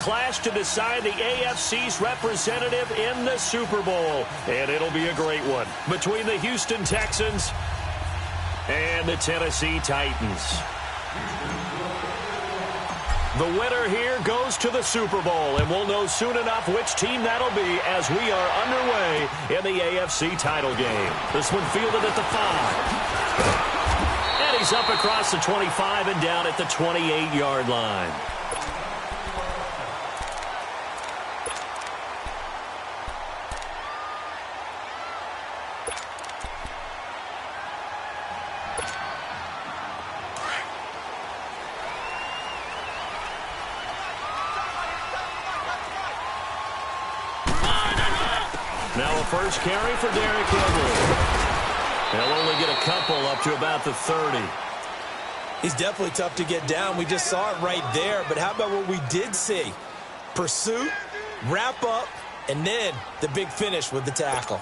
clash to decide the AFC's representative in the Super Bowl. And it'll be a great one between the Houston Texans and the Tennessee Titans. The winner here goes to the Super Bowl, and we'll know soon enough which team that'll be as we are underway in the AFC title game. This one fielded at the 5. And he's up across the 25 and down at the 28-yard line. Now a first carry for Derrick Henry. He'll only get a couple up to about the 30. He's definitely tough to get down. We just saw it right there. But how about what we did see? Pursuit, wrap up, and then the big finish with the tackle.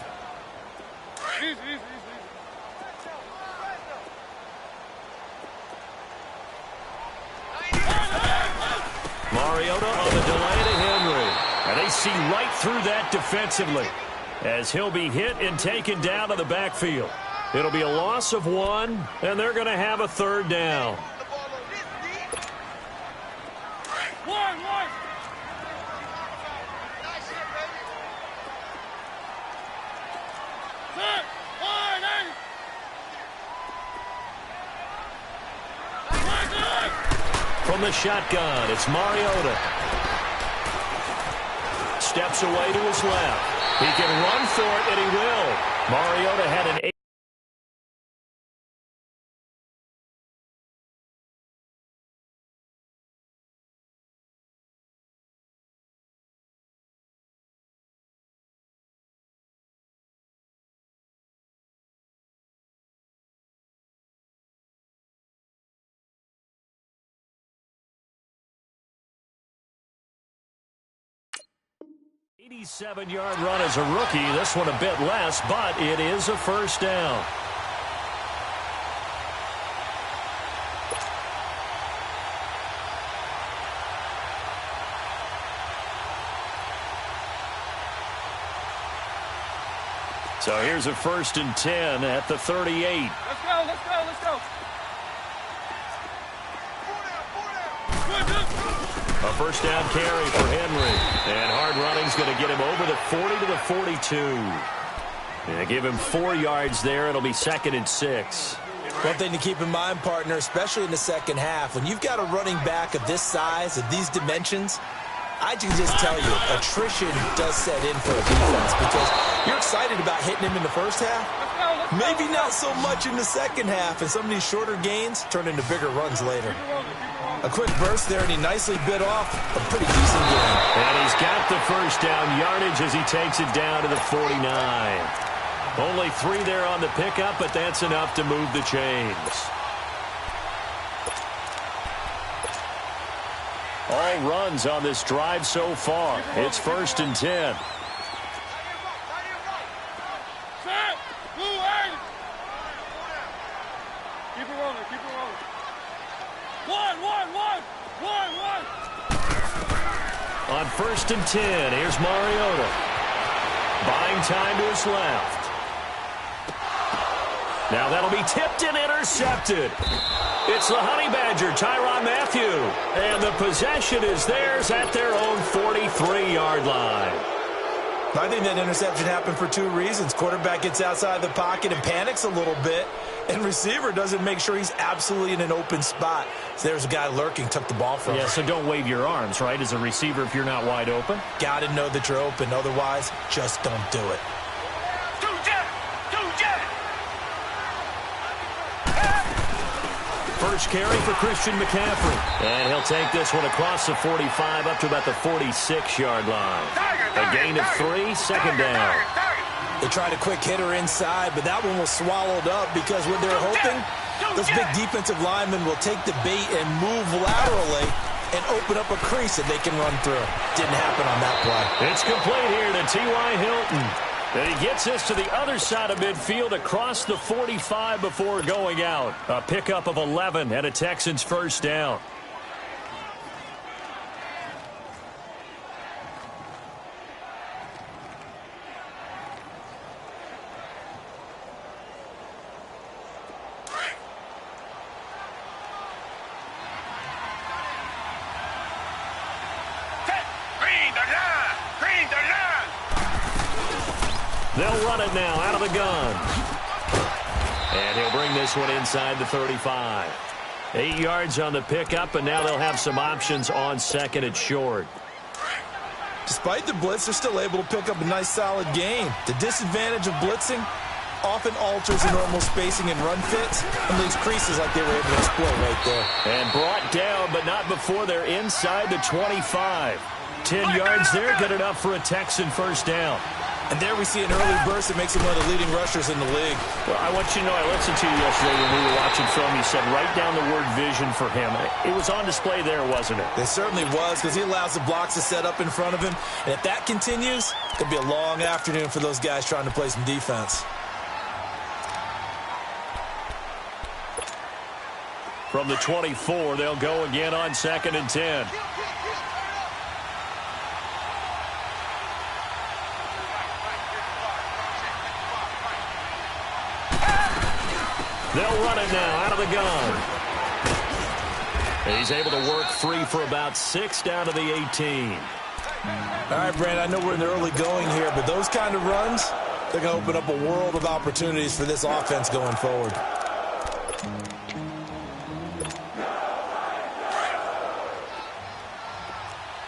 Mariota on the delay to Henry. And they see right through that defensively, as he'll be hit and taken down to the backfield. It'll be a loss of 1, and they're going to have a third down. From the shotgun, it's Mariota. Steps away to his left. He can run for it, and he will. Mariota had an 8. Yard run as a rookie. This one a bit less, but it is a first down. So here's a 1st and 10 at the 38. Let's go, let's go, let's go. A first down carry for Henry. And hard running's going to get him over the 40 to the 42. And give him 4 yards there. It'll be 2nd and 6. One thing to keep in mind, partner, especially in the second half, when you've got a running back of this size, of these dimensions, I can just tell you, attrition does set in for a defense because you're excited about hitting him in the first half. Maybe not so much in the second half, and some of these shorter gains turn into bigger runs later. A quick burst there, and he nicely bit off a pretty decent game. And he's got the first down yardage as he takes it down to the 49. Only 3 there on the pickup, but that's enough to move the chains. All runs on this drive so far. It's 1st and 10. Keep it rolling, keep it rolling. One. On 1st and 10, here's Mariota. Buying time to his left. Now that'll be tipped and intercepted. It's the Honey Badger, Tyrann Mathieu. And the possession is theirs at their own 43-yard line. I think that interception happened for 2 reasons. Quarterback gets outside the pocket and panics a little bit, and receiver doesn't make sure he's absolutely in an open spot. So there's a guy lurking, took the ball from him. Yeah, so don't wave your arms, right, as a receiver if you're not wide open. Got to know that you're open. Otherwise, just don't do it. First carry for Christian McCaffrey. And he'll take this one across the 45 up to about the 46-yard line. A gain of 3, 2nd down. They tried a quick hitter inside, but that one was swallowed up because what they're hoping, those big defensive linemen will take the bait and move laterally and open up a crease that they can run through. Didn't happen on that play. It's complete here to T.Y. Hilton. And he gets this to the other side of midfield across the 45 before going out. A pickup of 11 and a Texans first down. They'll run it now out of the gun. And he'll bring this one inside the 35. 8 yards on the pickup, and now they'll have some options on second and short. Despite the blitz, they're still able to pick up a nice, solid gain. The disadvantage of blitzing often alters the normal spacing and run fits and leaves creases like they were able to exploit right there. And brought down, but not before they're inside the 25. 10 yards there, good enough for a Texan first down. And there we see an early burst that makes him one of the leading rushers in the league. Well, I want you to know, I listened to you yesterday when we were watching film. You said write down the word vision for him. It was on display there, wasn't it? It certainly was, because he allows the blocks to set up in front of him. And if that continues, it could be a long afternoon for those guys trying to play some defense. From the 24, they'll go again on second and 10. They'll run it now out of the gun. And he's able to work free for about 6 down to the 18. All right, Brandon, I know we're in the early going here, but those kind of runs, they're going to open up a world of opportunities for this offense going forward.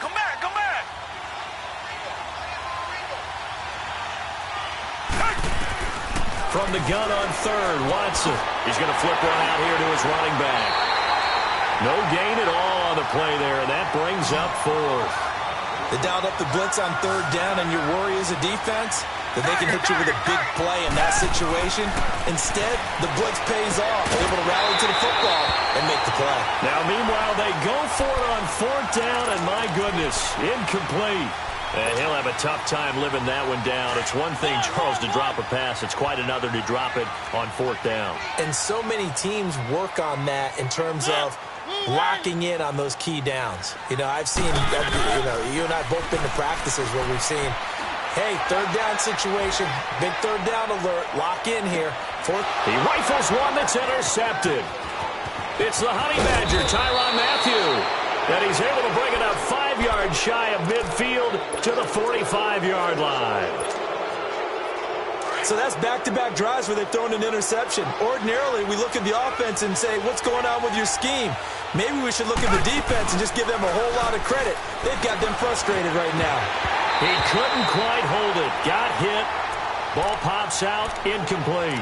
Come back, come back. From the gun on third, Watson. He's going to flip one out here to his running back. No gain at all on the play there, and that brings up fourth. They dialed up the blitz on third down, and your worry as a defense that they can hit you with a big play in that situation. Instead, the blitz pays off. They're able to rally to the football and make the play. Now, meanwhile, they go for it on fourth down, and my goodness, incomplete. And he'll have a tough time living that one down. It's one thing, Charles, to drop a pass. It's quite another to drop it on fourth down. And so many teams work on that in terms of locking in on those key downs. You know, I've seen, you and I have both been to practices where we've seen, hey, third down situation, big third down alert, lock in here. Fourth. He rifles one that's intercepted. It's the Honey Badger, Tyrann Mathieu. And he's able to bring it up 5 yards shy of midfield to the 45-yard line. So that's back-to-back drives where they've thrown an interception. Ordinarily, we look at the offense and say, what's going on with your scheme? Maybe we should look at the defense and just give them a whole lot of credit. They've got them frustrated right now. He couldn't quite hold it. Got hit. Ball pops out. Incomplete.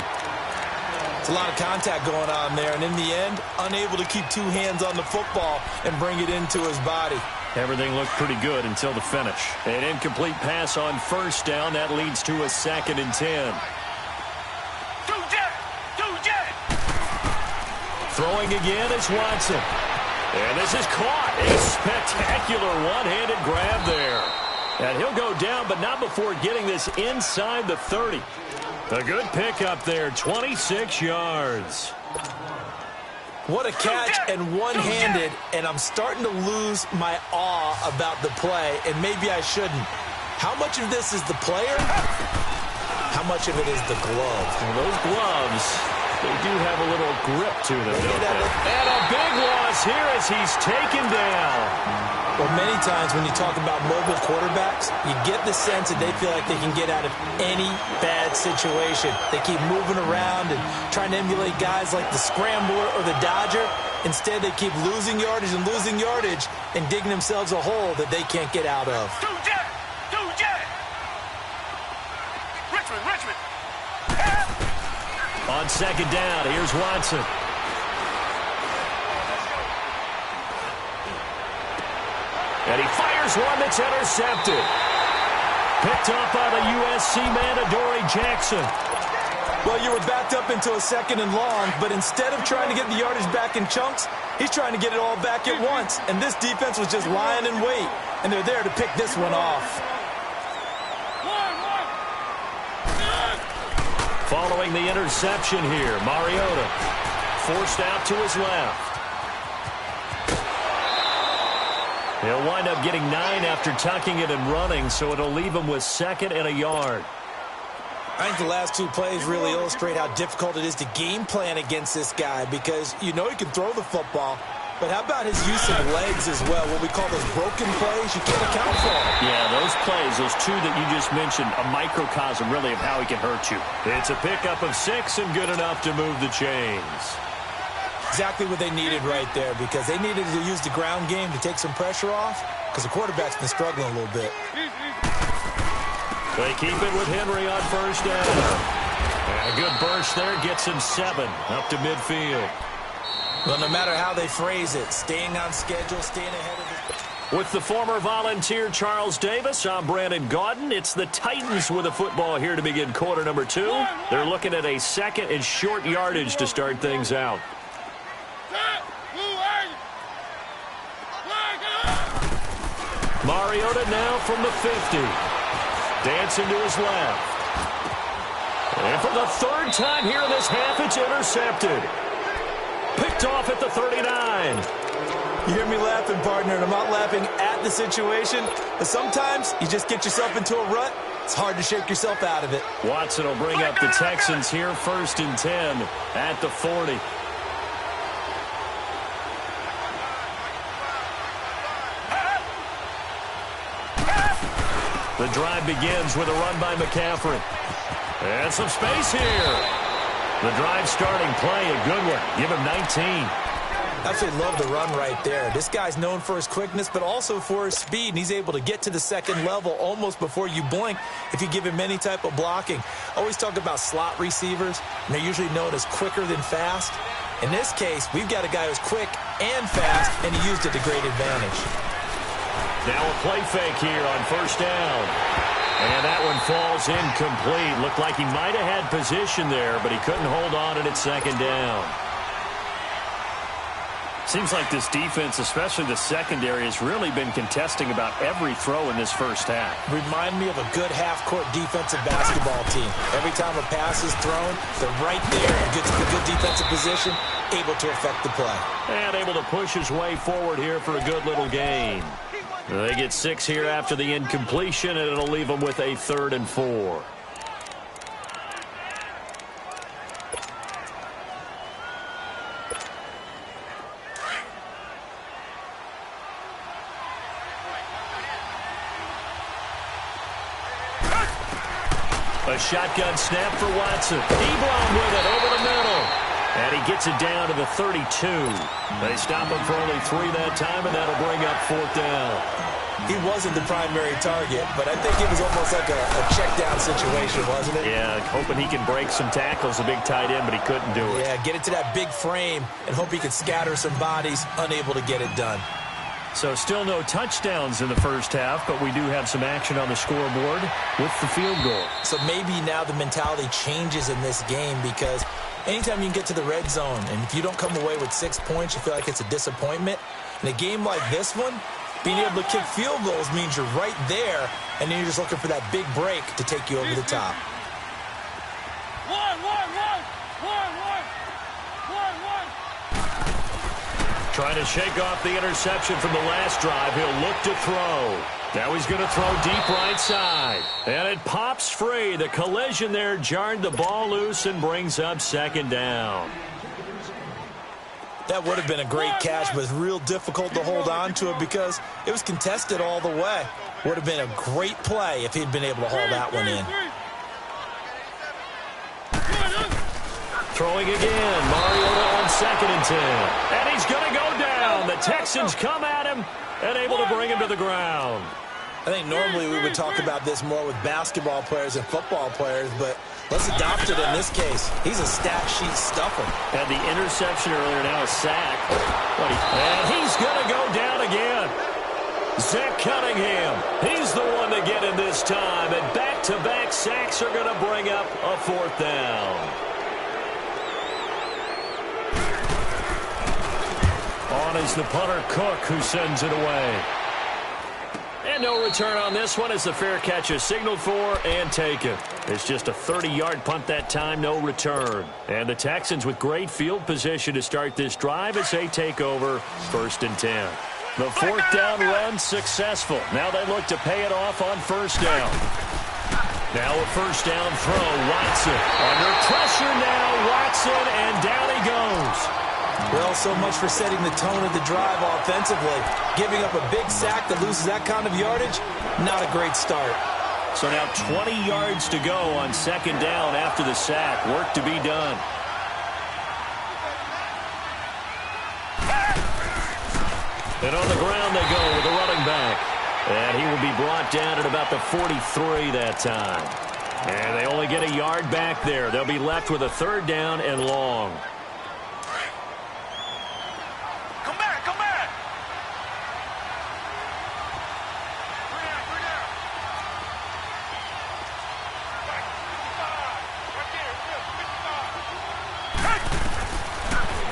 It's a lot of contact going on there, and in the end, unable to keep two hands on the football and bring it into his body. Everything looked pretty good until the finish. An incomplete pass on first down. That leads to a 2nd and 10. Throwing again is Watson. And this is caught. A spectacular one-handed grab there. And he'll go down, but not before getting this inside the 30. A good pickup there, 26 yards. What a catch and one-handed, and I'm starting to lose my awe about the play, and maybe I shouldn't. How much of this is the player? How much of it is the glove? Well, those gloves, they do have a little grip to them, don't they? And a big loss here as he's taken down. Well, many times when you talk about mobile quarterbacks, you get the sense that they feel like they can get out of any bad situation. They keep moving around and trying to emulate guys like the Scrambler or the Dodger. Instead, they keep losing yardage and digging themselves a hole that they can't get out of. Richmond. On second down, here's Watson. And he fires one that's intercepted. Picked up by the USC man, Adoree Jackson. Well, you were backed up into a 2nd and long, but instead of trying to get the yardage back in chunks, he's trying to get it all back at once. And this defense was just lying in wait, and they're there to pick this one off. Following the interception here, Mariota forced out to his left. He'll wind up getting 9 after tucking it and running, so it'll leave him with 2nd and a yard. I think the last 2 plays really illustrate how difficult it is to game plan against this guy, because you know he can throw the football, But how about his use of legs as well? What we call those broken plays, you can't account for them. Yeah, those plays, those two that you just mentioned, a microcosm really of how he can hurt you. It's a pickup of 6 and good enough to move the chains. Exactly what they needed right there, because they needed to use the ground game to take some pressure off, because the quarterback's been struggling a little bit. They keep it with Henry on first down. And a good burst there gets him 7 up to midfield. Well, no matter how they phrase it, staying on schedule, staying ahead of the... With the former Volunteer Charles Davis, I'm Brandon Gaudin. It's the Titans with the football here to begin quarter number 2. They're looking at a second and short yardage to start things out. Mariota now from the 50. Dancing to his left. And for the third time here in this half, it's intercepted. Picked off at the 39. You hear me laughing, partner, and I'm not laughing at the situation, but sometimes you just get yourself into a rut. It's hard to shake yourself out of it. Watson will bring up the Texans here, 1st and 10 at the 40. The drive begins with a run by McCaffrey. And some space here. The drive starting play, a good one. Give him 19. Absolutely love the run right there. This guy's known for his quickness, but also for his speed, and he's able to get to the second level almost before you blink if you give him any type of blocking. Always talk about slot receivers, and they're usually known as quicker than fast. In this case, we've got a guy who's quick and fast, and he used it to great advantage. Now a play fake here on first down. And that one falls incomplete. Looked like he might have had position there, but he couldn't hold on at second down. Seems like this defense, especially the secondary, has really been contesting about every throw in this first half. Remind me of a good half-court defensive basketball team. Every time a pass is thrown, they're right there and gets a good defensive position, able to affect the play. And able to push his way forward here for a good little gain. They get 6 here after the incompletion, and it'll leave them with a 3rd and 4. A shotgun snap for Watson. Ebron with it over the middle. And he gets it down to the 32. They stop him for only 3 that time, and that'll bring up 4th down. He wasn't the primary target, but I think it was almost like a check-down situation, wasn't it? Yeah, hoping he can break some tackles, a big tight end, but he couldn't do it. Yeah, get it to that big frame and hope he could scatter some bodies, unable to get it done. So still no touchdowns in the first half, but we do have some action on the scoreboard with the field goal. So maybe now the mentality changes in this game, because anytime you can get to the red zone, and if you don't come away with 6 points, you feel like it's a disappointment. In a game like this one, being able to kick field goals means you're right there, and then you're just looking for that big break to take you over the top. Trying to shake off the interception from the last drive. He'll look to throw. Now he's going to throw deep right side. And it pops free. The collision there jarred the ball loose and brings up 2nd down. That would have been a great catch, but it's real difficult to hold on to it because it was contested all the way. Would have been a great play if he'd been able to haul that one in. Throwing again. Mariota on 2nd and 10. And he's going to go down. The Texans come at him and able to bring him to the ground. I think normally we would talk about this more with basketball players and football players, but let's adopt it in this case. He's a stat sheet stuffer. Had the interception earlier, now a sack. And he's going to go down again. Zach Cunningham, he's the one to get him this time. And back-to-back sacks are going to bring up a 4th down. On is the punter, Cook, who sends it away. And no return on this one as the fair catch is signaled for and taken. It's just a 30-yard punt that time, no return. And the Texans with great field position to start this drive as they take over 1st and 10. The 4th down run successful. Now they look to pay it off on 1st down. Now a 1st down throw. Watson under pressure now. Watson, and down he goes. Well, so much for setting the tone of the drive offensively. Giving up a big sack that loses that kind of yardage, not a great start. So now 20 yards to go on second down after the sack. Work to be done. And on the ground they go with the running back. And he will be brought down at about the 43 that time. And they only get a yard back there. They'll be left with a third down and long. Come back, come back.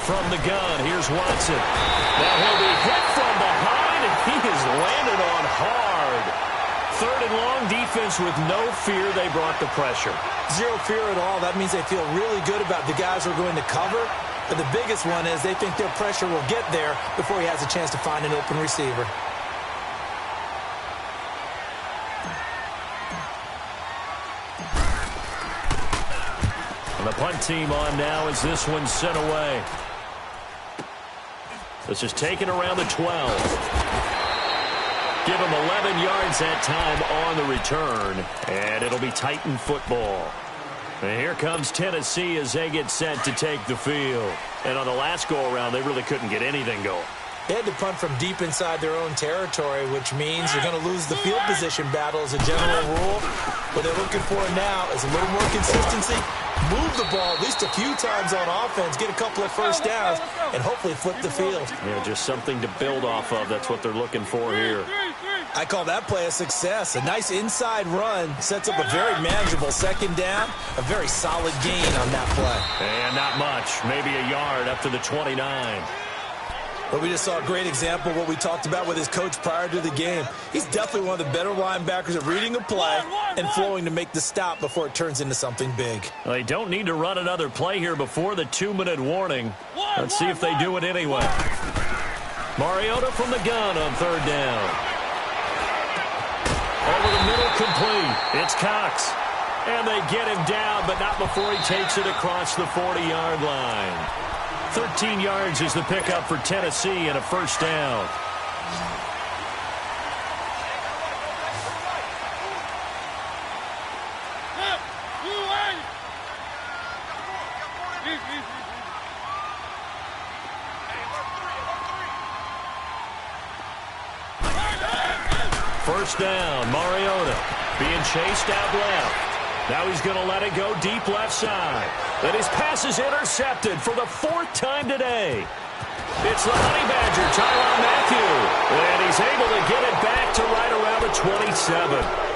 From the gun, here's Watson. Now he'll be hit from behind, and he is landed on hard. Third and long, defense with no fear. They brought the pressure. Zero fear at all. That means they feel really good about the guys who are going to cover. But the biggest one is they think their pressure will get there before he has a chance to find an open receiver. And the punt team on now as this one's sent away. This is taken around the 12. Give him 11 yards that time on the return. And it'll be Titan football. And here comes Tennessee as they get set to take the field. And on the last go-around, they really couldn't get anything going. They had to punt from deep inside their own territory, which means you're going to lose the field position battle as a general rule. What they're looking for now is a little more consistency. Move the ball at least a few times on offense, get a couple of first downs, and hopefully flip the field. Yeah, just something to build off of. That's what they're looking for here. I call that play a success. A nice inside run sets up a very manageable second down. A very solid gain on that play. And not much. Maybe a yard up to the 29. But we just saw a great example of what we talked about with his coach prior to the game. He's definitely one of the better linebackers at reading a play and flowing to make the stop before it turns into something big. Well, they don't need to run another play here before the 2-minute warning. Let's see if they do it anyway. Mariota from the gun on third down. Over the middle, complete. It's Cox. And they get him down, but not before he takes it across the 40-yard line. 13 yards is the pickup for Tennessee and a first down. First down, Mariota being chased out left. Now he's going to let it go deep left side. And his pass is intercepted for the fourth time today. It's the Honey Badger, Tyrann Mathieu. And he's able to get it back to right around the 27.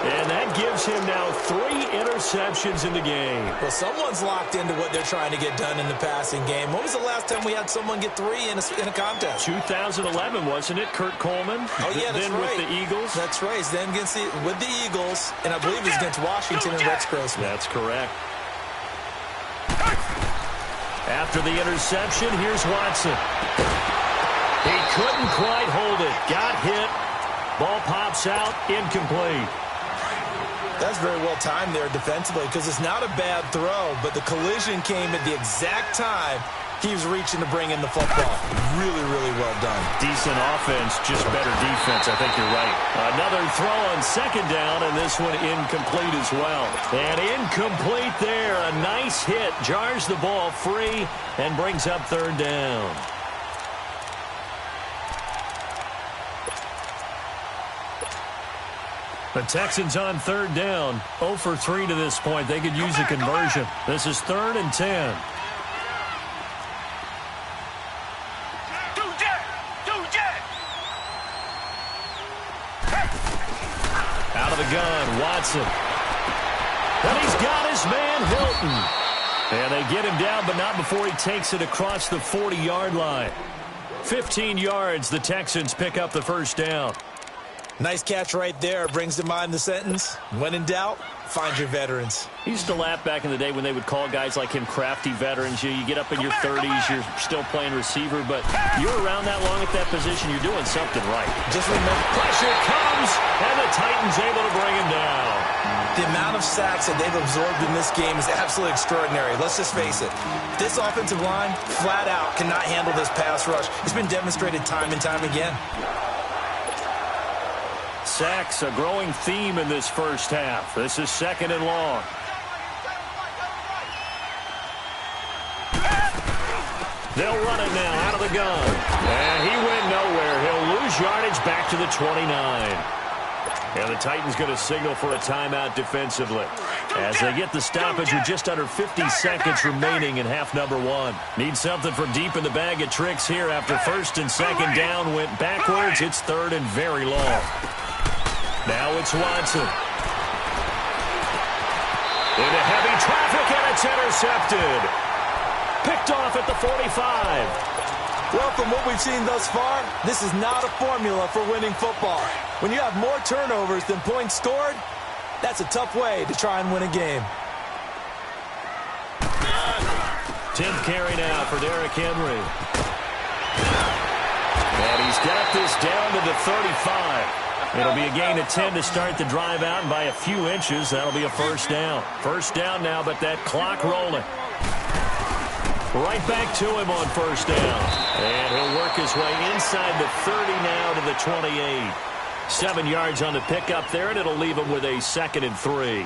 And that gives him now 3 interceptions in the game. Well, someone's locked into what they're trying to get done in the passing game. When was the last time we had someone get 3 in a contest? 2011, wasn't it? Kurt Coleman. Oh, yeah, that's then right. with the Eagles. That's right. Then with the Eagles, and I believe it was against Washington and Rex Grossman. That's correct. After the interception, here's Watson. He couldn't quite hold it. Got hit. Ball pops out. Incomplete. That's very well timed there defensively because it's not a bad throw, but the collision came at the exact time he was reaching to bring in the football. Really, really well done. Decent offense, just better defense. I think you're right. Another throw on second down, and this one incomplete as well. And incomplete there. A nice hit. Jars the ball free and brings up third down. The Texans on third down, 0 for 3 to this point. They could use a conversion. This is 3rd and 10. Out of the gun, Watson. And he's got his man, Hilton. And they get him down, but not before he takes it across the 40-yard line. 15 yards, the Texans pick up the first down. Nice catch right there. Brings to mind the sentence, when in doubt, find your veterans. He used to laugh back in the day when they would call guys like him crafty veterans. You get up in your 30s, you're still playing receiver, but you're around that long at that position, you're doing something right. Just remember, Pressure comes, and the Titans able to bring him down. The amount of sacks that they've absorbed in this game is absolutely extraordinary. Let's just face it. This offensive line, flat out, cannot handle this pass rush. It's been demonstrated time and time again. Sacks, a growing theme in this first half. This is 2nd and long. They'll run it now out of the gun. And he went nowhere. He'll lose yardage back to the 29. And the Titans going to signal for a timeout defensively as they get the stoppage with just under 50 seconds remaining in half number 1. Need something from deep in the bag of tricks here after 1st and 2nd down went backwards. It's 3rd and very long. Now it's Watson. Into heavy traffic, and it's intercepted. Picked off at the 45. Well, from what we've seen thus far, this is not a formula for winning football. When you have more turnovers than points scored, that's a tough way to try and win a game. 10th carry now for Derrick Henry. And he's got this down to the 35. It'll be a gain of 10 to start the drive out, and by a few inches, that'll be a 1st down. 1st down now, but that clock rolling. Right back to him on 1st down. And he'll work his way inside the 30 now to the 28. 7 yards on the pickup there, and it'll leave him with a 2nd and 3.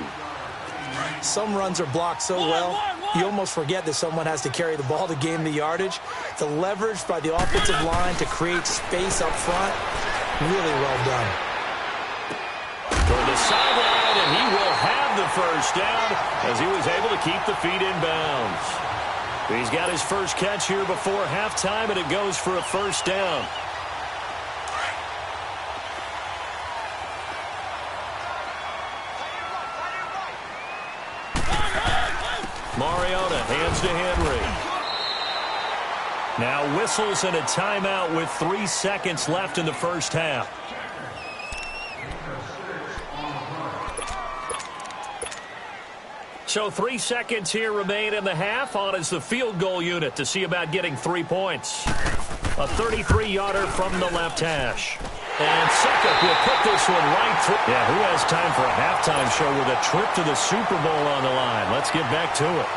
Some runs are blocked so well, you almost forget that someone has to carry the ball to gain the yardage. The leverage by the offensive line to create space up front, really well done. Toward the sideline, and he will have the 1st down as he was able to keep the feet in bounds. He's got his first catch here before halftime, and it goes for a 1st down. Mariota hands to Henry. Now whistles and a timeout with 3 seconds left in the first half. So 3 seconds here remain in the half. On is the field goal unit to see about getting 3 points. A 33-yarder from the left hash. And Suckup will put this one right through. Yeah, who has time for a halftime show with a trip to the Super Bowl on the line? Let's get back to it.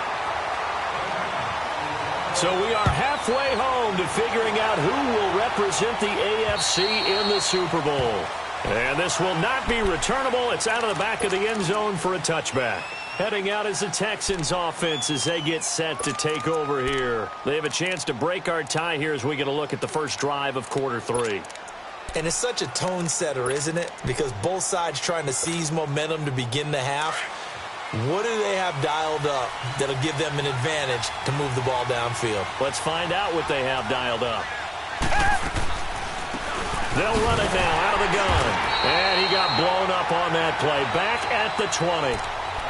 So we are halfway home to figuring out who will represent the AFC in the Super Bowl. And this will not be returnable. It's out of the back of the end zone for a touchback. Heading out is the Texans offense as they get set to take over here. They have a chance to break our tie here as we get a look at the first drive of quarter 3. And it's such a tone setter, isn't it? Because both sides trying to seize momentum to begin the half. What do they have dialed up that'll give them an advantage to move the ball downfield? Let's find out what they have dialed up. They'll run it now out of the gun. And he got blown up on that play. Back at the 20.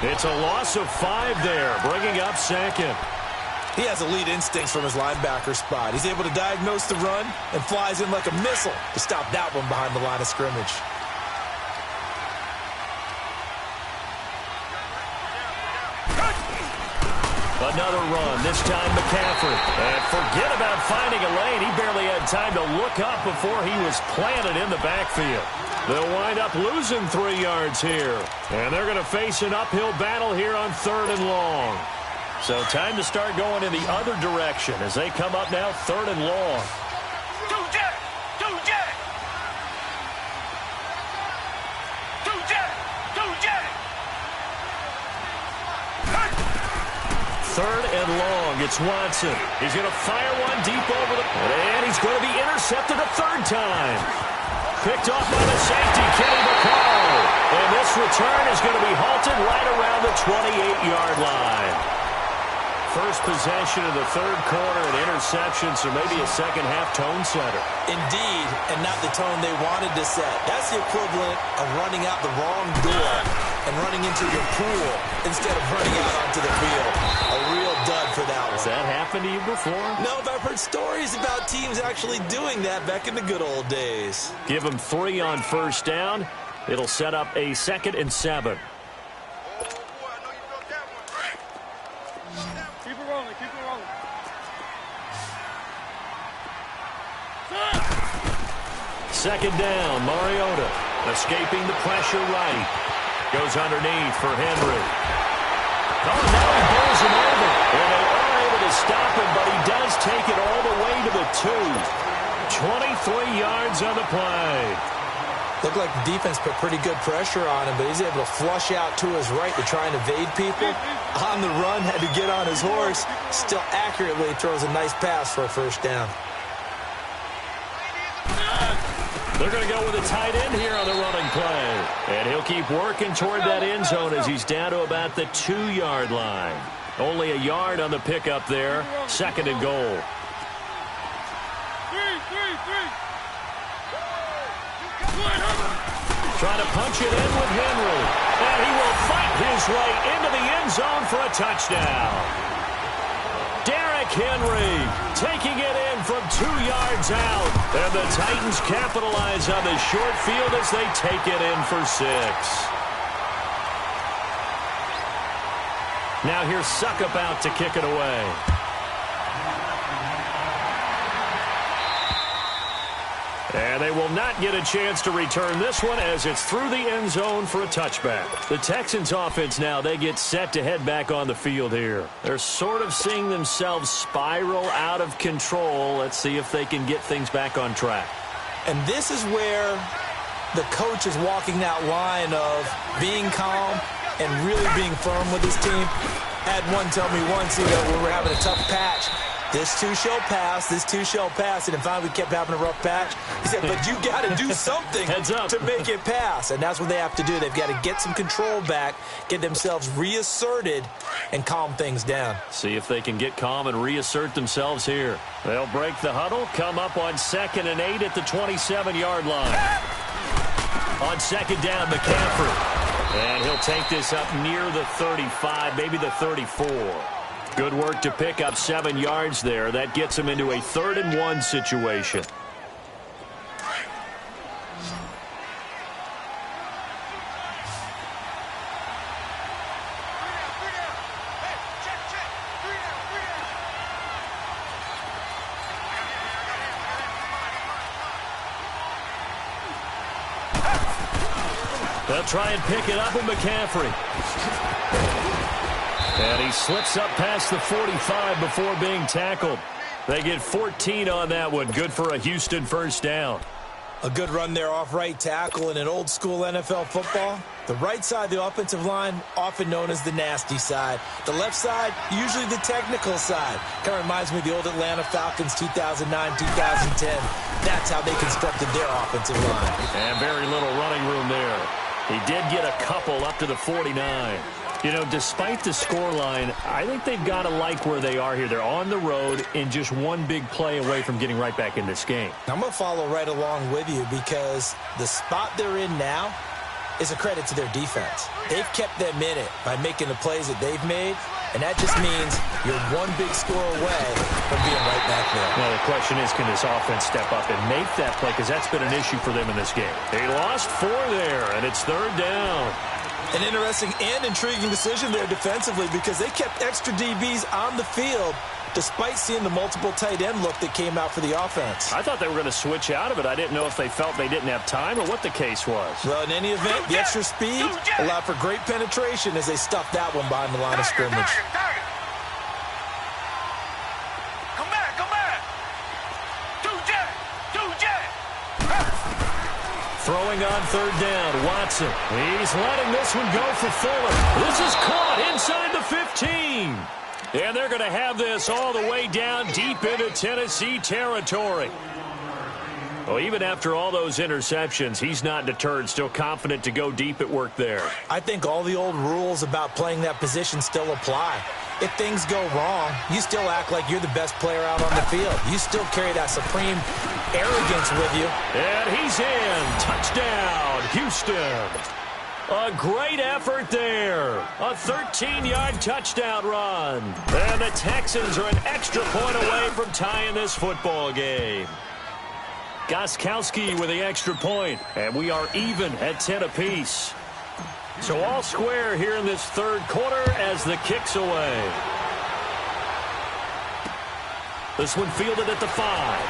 It's a loss of 5 there, bringing up 2nd. He has elite instincts from his linebacker spot. He's able to diagnose the run and flies in like a missile to stop that one behind the line of scrimmage. Another run, this time McCaffrey. And forget about finding a lane. He barely had time to look up before he was planted in the backfield. They'll wind up losing 3 yards here. And they're going to face an uphill battle here on 3rd and long. So time to start going in the other direction as they come up now 3rd and long. Third and long. It's Watson. He's going to fire one deep over the... And he's going to be intercepted a 3rd time. Picked off by the safety, Kenny McCall. And this return is going to be halted right around the 28-yard line. First possession of the 3rd quarter, an interception, so maybe a second-half tone setter. Indeed, and not the tone they wanted to set. That's the equivalent of running out the wrong door and running into your pool instead of running out onto the field. A real dud for that one. Has that happened to you before? No, but I've heard stories about teams actually doing that back in the good old days. Give them 3 on 1st down. It'll set up a 2nd and 7. Keep it rolling, keep it rolling. Second down, Mariota escaping the pressure right. Goes underneath for Henry. Oh, now he bowls him over. And they are able to stop him, but he does take it all the way to the 2. 23 yards on the play. Looked like the defense put pretty good pressure on him, but he's able to flush out to his right to try and evade people. On the run, had to get on his horse. Still accurately throws a nice pass for a first down. They're going to go with a tight end here on the running play. And he'll keep working toward that end zone as he's down to about the 2-yard line. Only a yard on the pickup there. 2nd and goal. Trying to punch it in with Henry. And he will fight his way into the end zone for a touchdown. Derrick Henry taking it in from 2 yards out. And the Titans capitalize on the short field as they take it in for 6. Now here's Suckup out to kick it away. And they will not get a chance to return this one as it's through the end zone for a touchback. The Texans offense now, they get set to head back on the field here. They're sort of seeing themselves spiral out of control. Let's see if they can get things back on track. And this is where the coach is walking that line of being calm and really being firm with his team. Had one tell me once, we were having a tough patch. This too shall pass, this too shall pass. And then finally we kept having a rough patch. He said, but you got to do something to make it pass. And that's what they have to do. They've got to get some control back, get themselves reasserted, and calm things down. See if they can get calm and reassert themselves here. They'll break the huddle, come up on 2nd and 8 at the 27-yard line. On 2nd down, McCaffrey. And he'll take this up near the 35, maybe the 34. Good work to pick up 7 yards there. That gets him into a 3rd and 1 situation. They'll try and pick it up with McCaffrey. And he slips up past the 45 before being tackled. They get 14 on that one. Good for a Houston first down. A good run there off right tackle in an old school NFL football. The right side of the offensive line, often known as the nasty side. The left side, usually the technical side. Kind of reminds me of the old Atlanta Falcons 2009, 2010. That's how they constructed their offensive line. And very little running room there. He did get a couple up to the 49. You know, despite the scoreline, I think they've got to like where they are here. They're on the road and just one big play away from getting right back in this game. I'm going to follow right along with you because the spot they're in now is a credit to their defense. They've kept them in it by making the plays that they've made, and that just means you're one big score away from being right back there. Now, the question is, can this offense step up and make that play? Because that's been an issue for them in this game. They lost 4 there, and it's 3rd down. An interesting and intriguing decision there defensively because they kept extra DBs on the field despite seeing the multiple tight end look that came out for the offense. I thought they were going to switch out of it. I didn't know if they felt they didn't have time or what the case was. Well, in any event, the extra speed allowed for great penetration as they stuffed that one behind the line of scrimmage. Come back, come back. Two jet. Throwing on 3rd down, Watson. He's letting this one go for Fuller. This is caught inside the 15. And they're going to have this all the way down deep into Tennessee territory. Well, even after all those interceptions, he's not deterred, still confident to go deep at work there. I think all the old rules about playing that position still apply. If things go wrong, you still act like you're the best player out on the field. You still carry that supreme arrogance with you. And he's in. Touchdown, Houston. A great effort there. A 13-yard touchdown run. And the Texans are an extra point away from tying this football game. Gostkowski with the extra point, and we are even at 10 apiece. So all square here in this 3rd quarter as the kick's away. This one fielded at the 5.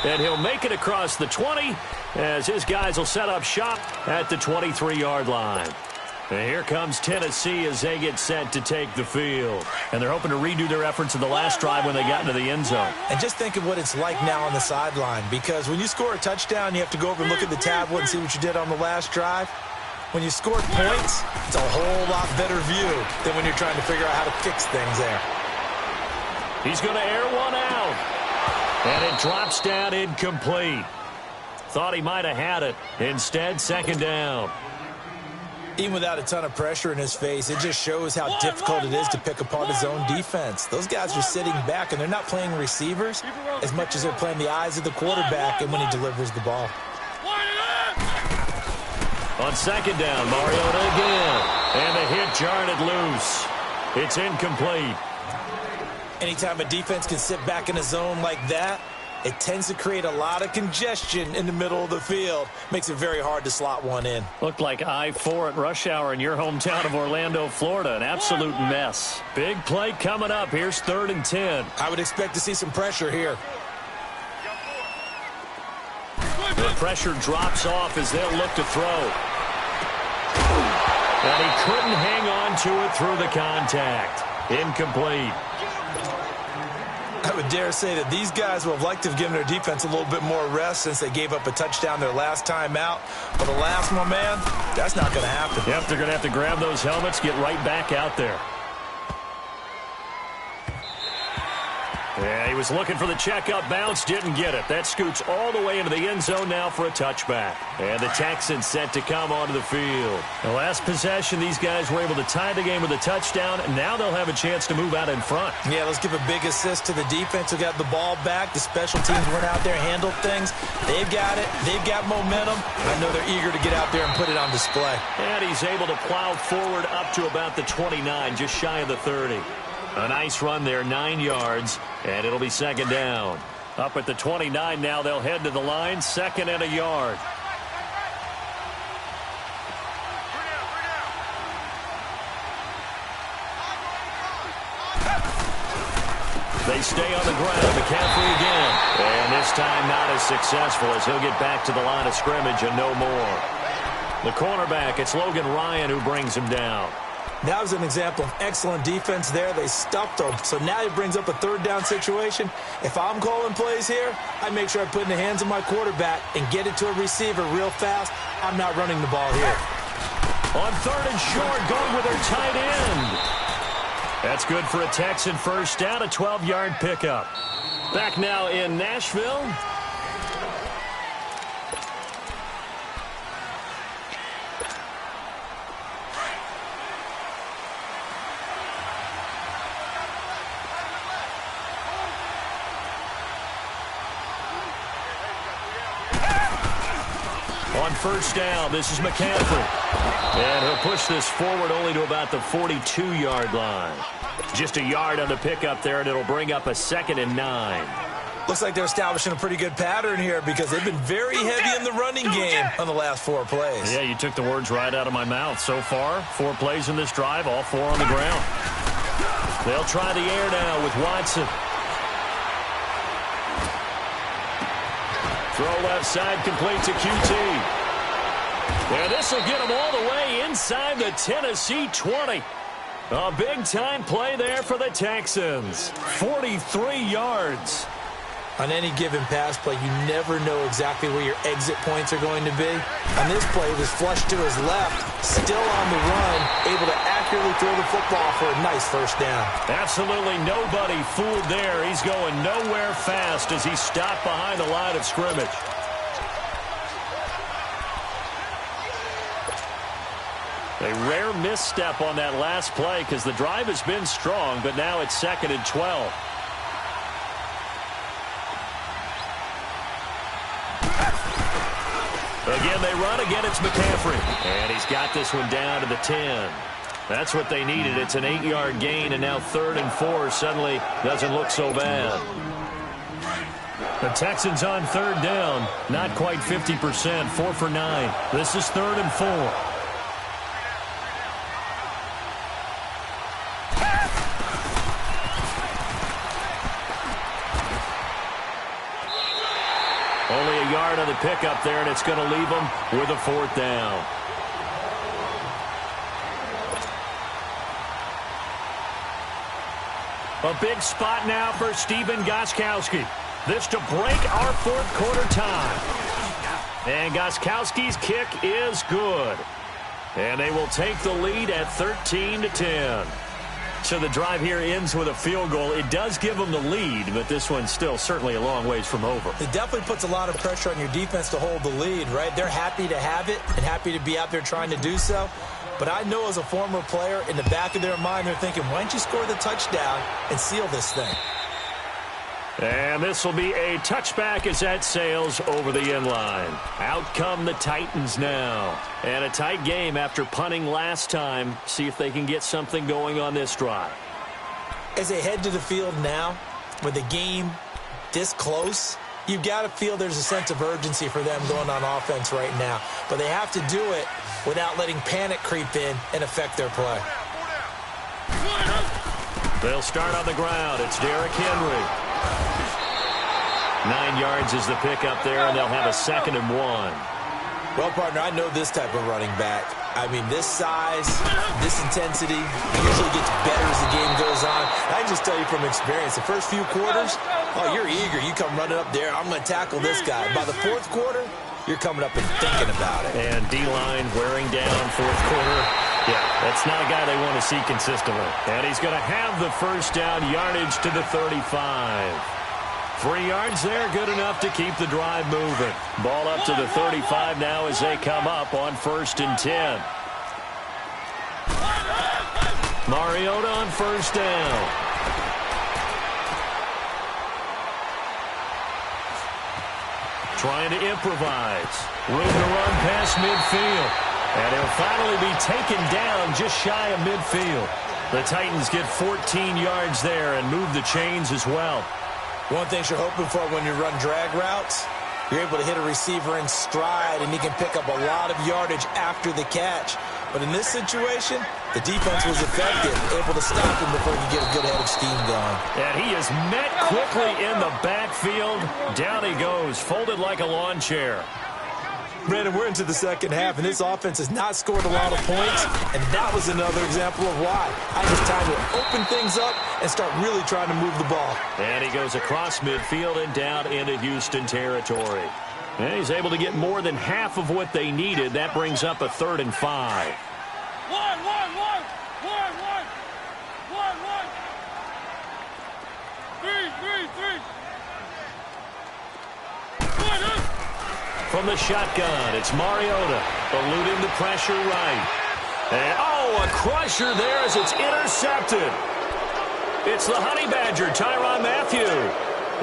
and he'll make it across the 20 as his guys will set up shop at the 23-yard line. And here comes Tennessee as they get set to take the field. And they're hoping to redo their efforts in the last drive when they got into the end zone. And just think of what it's like now on the sideline, because when you score a touchdown, you have to go over and look at the tablet and see what you did on the last drive. When you score points, it's a whole lot better view than when you're trying to figure out how to fix things there. He's going to air one out. And it drops down incomplete. Thought he might have had it. Instead, second down. Even without a ton of pressure in his face, it just shows how difficult it is to pick apart his own defense. Those guys are sitting back, and they're not playing receivers as much as they're playing the eyes of the quarterback and when he delivers the ball. On second down, Mariota again. And the hit jarred it loose. It's incomplete. Anytime a defense can sit back in a zone like that, it tends to create a lot of congestion in the middle of the field. Makes it very hard to slot one in. Looked like I-4 at rush hour in your hometown of Orlando, Florida. An absolute mess. Big play coming up. Here's 3rd and 10. I would expect to see some pressure here. The pressure drops off as they'll look to throw. And he couldn't hang on to it through the contact. Incomplete. I would dare say that these guys will have liked to have given their defense a little bit more rest since they gave up a touchdown their last time out. But the last one, man, that's not going to happen. Yep, they're going to have to grab those helmets, get right back out there. Yeah, he was looking for the checkup bounce, didn't get it. That scoots all the way into the end zone now for a touchback. And the Texans set to come onto the field. The last possession, these guys were able to tie the game with a touchdown, and now they'll have a chance to move out in front. Yeah, let's give a big assist to the defense who got the ball back. The special teams went out there, handled things. They've got it. They've got momentum. I know they're eager to get out there and put it on display. And he's able to plow forward up to about the 29, just shy of the 30. A nice run there, 9 yards, and it'll be second down. Up at the 29 now, they'll head to the line, 2nd and a yard. They stay on the ground. McCaffrey again. And this time not as successful as he'll get back to the line of scrimmage and no more. The cornerback, it's Logan Ryan who brings him down. That was an example of excellent defense there. They stuffed him. So now he brings up a 3rd down situation. If I'm calling plays here, I make sure I put it in the hands of my quarterback and get it to a receiver real fast. I'm not running the ball here. On 3rd and short, going with their tight end. That's good for a Texan first down, a 12-yard pickup. Back now in Nashville. On first down, this is McCaffrey. And he'll push this forward only to about the 42-yard line. Just a yard on the pickup there, and it'll bring up a 2nd and 9. Looks like they're establishing a pretty good pattern here because they've been very heavy in the running game on the last 4 plays. Yeah, you took the words right out of my mouth. So far, 4 plays in this drive, all 4 on the ground. They'll try the air now with Watson. Throw left side, complete to QT. And this will get them all the way inside the Tennessee 20. A big-time play there for the Texans. 43 yards. On any given pass play, you never know exactly where your exit points are going to be. On this play, it was flushed to his left, still on the run, able to accurately throw the football for a nice first down. Absolutely nobody fooled there. He's going nowhere fast as he stopped behind the line of scrimmage. A rare misstep on that last play because the drive has been strong, but now it's 2nd and 12. Again, they run. Again, it's McCaffrey. And he's got this one down to the 10. That's what they needed. It's an 8-yard gain, and now 3rd and 4 suddenly doesn't look so bad. The Texans on 3rd down. Not quite 50%. 4 for 9. This is 3rd and 4. yard on the pickup there, and it's going to leave them with a 4th down. A big spot now for Stephen Gostkowski. This to break our 4th quarter tie. And Gostkowski's kick is good. And they will take the lead at 13-10. So the drive here ends with a field goal. It does give them the lead, but this one's still certainly a long ways from over. It definitely puts a lot of pressure on your defense to hold the lead, right? They're happy to have it and happy to be out there trying to do so. But I know as a former player, in the back of their mind, they're thinking, why don't you score the touchdown and seal this thing? And this will be a touchback as that sails over the end line. Out come the Titans now. And a tight game after punting last time. See if they can get something going on this drive. As they head to the field now, with the game this close, you've got to feel there's a sense of urgency for them going on offense right now. But they have to do it without letting panic creep in and affect their play. They'll start on the ground. It's Derrick Henry. 9 yards is the pickup there, and they'll have a 2nd and 1. Well, partner, I know this type of running back. I mean, this size, this intensity usually gets better as the game goes on. I can just tell you from experience, the first few quarters, oh, you're eager. You come running up there, I'm going to tackle this guy. By the 4th quarter, you're coming up and thinking about it. And D-line wearing down 4th quarter. Yeah, that's not a guy they want to see consistently. And he's going to have the 1st down, yardage to the 35. 3 yards there, good enough to keep the drive moving. Ball up to the 35 now as they come up on 1st and 10. Mariota on 1st down. Trying to improvise. Room to run past midfield. And he'll finally be taken down just shy of midfield. The Titans get 14 yards there and move the chains as well. One thing you're hoping for when you run drag routes, you're able to hit a receiver in stride, and he can pick up a lot of yardage after the catch. But in this situation, the defense was effective, able to stop him before he could get a good head of steam going. And he is met quickly in the backfield. Down he goes, folded like a lawn chair. Brandon, we're into the 2nd half, and this offense has not scored a lot of points, and that was another example of why. I just time to open things up and start really trying to move the ball. And he goes across midfield and down into Houston territory. And he's able to get more than half of what they needed. That brings up a 3rd and 5. From the shotgun, it's Mariota, eluding the pressure right. And, oh, a crusher there as it's intercepted. It's the Honey Badger, Tyrann Mathieu.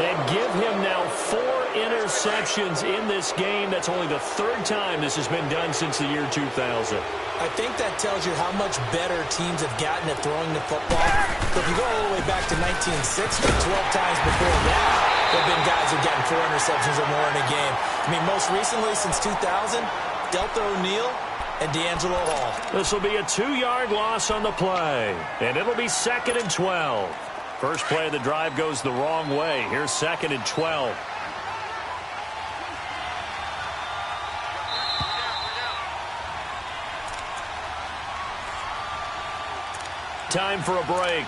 And give him now 4 interceptions in this game. That's only the 3rd time this has been done since the year 2000. I think that tells you how much better teams have gotten at throwing the football. So if you go all the way back to 1960, 12 times before that, there have been guys who have gotten 4 interceptions or more in a game. I mean, most recently, since 2000, Delta O'Neal and D'Angelo Hall. This will be a 2-yard loss on the play, and it'll be 2nd and 12. First play of the drive goes the wrong way. Here's 2nd and 12. Time for a break.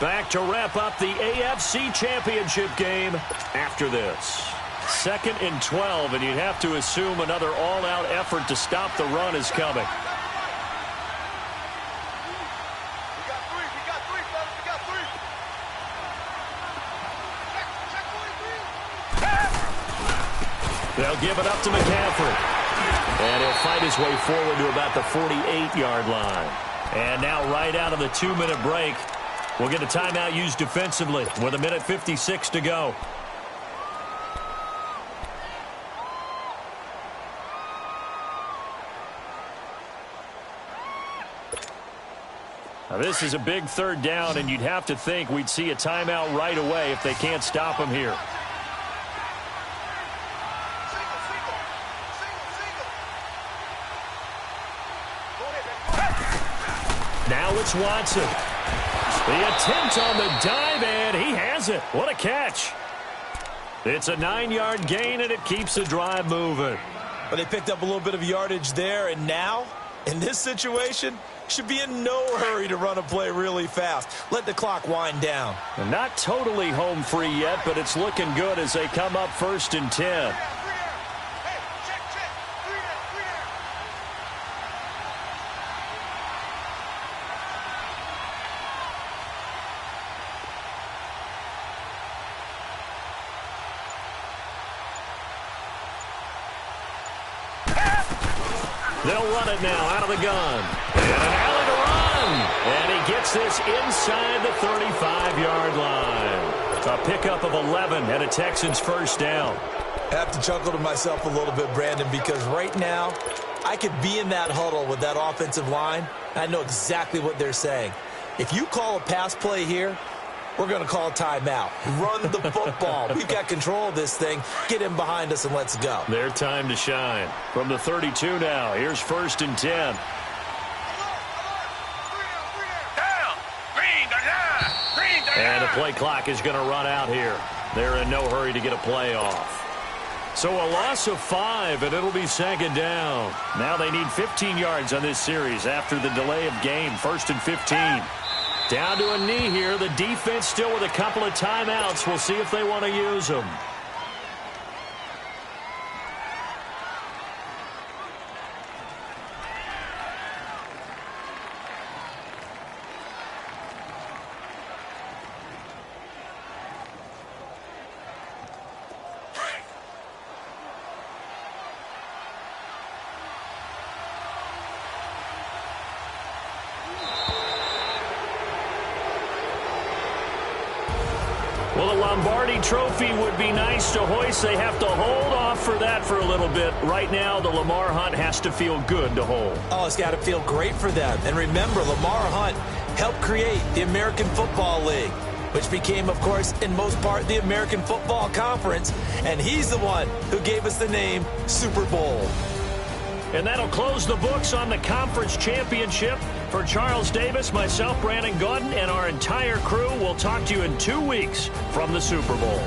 Back to wrap up the AFC Championship game after this. 2nd and 12, and you'd have to assume another all-out effort to stop the run is coming. They'll give it up to McCaffrey. And he'll fight his way forward to about the 48-yard line. And now right out of the 2-minute break, we'll get a timeout used defensively with 1:56 to go. Now this is a big 3rd down, and you'd have to think we'd see a timeout right away if they can't stop him here. Now it's Watson. The attempt on the dive, and he has it. What a catch. It's a 9-yard gain, and it keeps the drive moving. But they picked up a little bit of yardage there, and now, in this situation, should be in no hurry to run a play really fast. Let the clock wind down. And not totally home free yet, but it's looking good as they come up 1st and 10. They'll run it now out of the gun. And an alley to run. And he gets this inside the 35-yard line. A pickup of 11 and a Texans first down. I have to chuckle to myself a little bit, Brandon, because right now I could be in that huddle with that offensive line. I know exactly what they're saying. If you call a pass play here, we're going to call a timeout. Run the football. We've got control of this thing. Get him behind us and let's go. Their time to shine. From the 32 now, here's 1st and 10. And the play clock is going to run out here. They're in no hurry to get a play off. So a loss of 5, and it'll be 2nd down. Now they need 15 yards on this series after the delay of game. 1st and 15. Down to a knee here. The defense still with a couple of timeouts. We'll see if they want to use them. Well, the Lombardi Trophy would be nice to hoist. They have to hold off for that for a little bit. Right now, the Lamar Hunt has to feel good to hold. Oh, it's got to feel great for them. And remember, Lamar Hunt helped create the American Football League, which became, of course, in most part, the American Football Conference. And he's the one who gave us the name Super Bowl. And that'll close the books on the conference championship. For Charles Davis, myself, Brandon Gaudin, and our entire crew, we'll talk to you in 2 weeks from the Super Bowl.